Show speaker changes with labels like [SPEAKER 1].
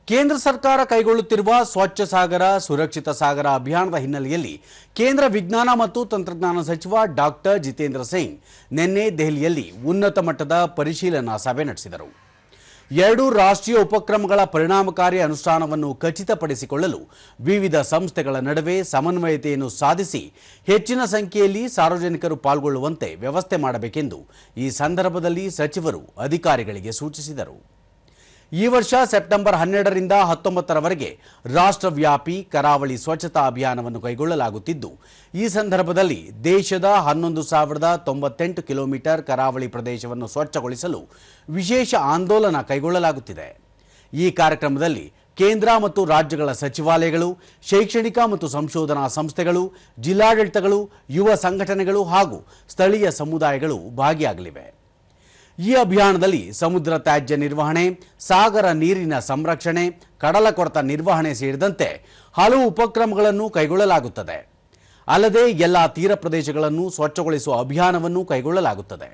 [SPEAKER 1] ಕೇಂದ್ರ ಸರ್ಕಾರ ಕೈಗೊಳ್ಳುತ್ತಿರುವ ಸ್ವಚ್ಛ ಸಾಗರ ಸುರಕ್ಷಿತ ಸಾಗರ ಅಭಿಯಾನದ ಹಿನ್ನೆಲೆಯಲ್ಲಿ ಕೇಂದ್ರ ವಿಜ್ಞಾನ ಮತ್ತು ತಂತ್ರಜ್ಞಾನ ಸಚಿವ ಡಾಕ್ಟರ್ ಜಿತೇಂದ್ರ ಸಿಂಗ್ ನಿನ್ನೆ ದೆಹಲಿಯಲ್ಲಿ ಉನ್ನತ ಮಟ್ಟದ ಪರಿಶೀಲನಾ ಸಭೆ ನಡೆಸಿದರು. ಎರಡು ರಾಷ್ಟ್ರೀಯ ಉಪಕ್ರಮಗಳ ಪರಿಣಾಮಕಾರಿ ಅನುಷ್ಠಾನವನ್ನು ಖಚಿತಪಡಿಸಿಕೊಳ್ಳಲು ವಿವಿಧ ಸಂಸ್ಥೆಗಳ ನಡುವೆ ಸಮನ್ವಯತೆಯನ್ನು ಸಾಧಿಸಿ ಹೆಚ್ಚಿನ ಸಂಖ್ಯೆಯಲ್ಲಿ ಸಾರ್ವಜನಿಕರು ಪಾಲ್ಗೊಳ್ಳುವಂತೆ ವ್ಯವಸ್ಥೆ ಮಾಡಬೇಕೆಂದು ಈ ಸಂದರ್ಭದಲ್ಲಿ ಸಚಿವರು ಅಧಿಕಾರಿಗಳಿಗೆ ಸೂಚಿಸಿದರು. ಈ ವರ್ಷ ಸೆಪ್ಟೆಂಬರ್ 12ರಿಂದ 19ರವರೆಗೆ ರಾಷ್ಟ್ರವ್ಯಾಪಿ ಕರಾವಳಿ ಸ್ವಚ್ಛತಾ ಅಭಿಯಾನವನ್ನು ಕೈಗೊಳ್ಳಲಾಗುತ್ತಿದ್ದು, ಈ ಸಂದರ್ಭದಲ್ಲಿ ದೇಶದ 11,098 ಕಿಲೋಮೀಟರ್ ಕರಾವಳಿ ಪ್ರದೇಶವನ್ನು ಸ್ವಚ್ಛಗೊಳಿಸಲು ವಿಶೇಷ ಆಂದೋಲನ ಕೈಗೊಳ್ಳಲಾಗುತ್ತಿದೆ. ಈ ಕಾರ್ಯಕ್ರಮದಲ್ಲಿ ಕೇಂದ್ರ ಮತ್ತು ರಾಜ್ಯಗಳ ಸಚಿವಾಲಯಗಳು, ಶೈಕ್ಷಣಿಕ ಮತ್ತು ಸಂಶೋಧನಾ ಸಂಸ್ಥೆಗಳು, ಜಿಲ್ಲಾಡಳಿತಗಳು, ಯುವ ಸಂಘಟನೆಗಳು ಹಾಗೂ ಸ್ಥಳೀಯ ಸಮುದಾಯಗಳು ಭಾಗಿಯಾಗಲಿವೆ. ಈ ಅಭಿಯಾನದಲ್ಲಿ ಸಮುದ್ರ ತ್ಯಾಜ್ಯ ನಿರ್ವಹಣೆ, ಸಾಗರ ನೀರಿನ ಸಂರಕ್ಷಣೆ, ಕಡಲ ಕೊರೆತ ನಿರ್ವಹಣೆ ಸೇರಿದಂತೆ ಹಲವು ಉಪಕ್ರಮಗಳನ್ನು ಕೈಗೊಳ್ಳಲಾಗುತ್ತದೆ. ಅಲ್ಲದೆ ಎಲ್ಲ ತೀರ ಪ್ರದೇಶಗಳನ್ನು ಸ್ವಚ್ಛಗೊಳಿಸುವ ಅಭಿಯಾನವನ್ನು ಕೈಗೊಳ್ಳಲಾಗುತ್ತದೆ.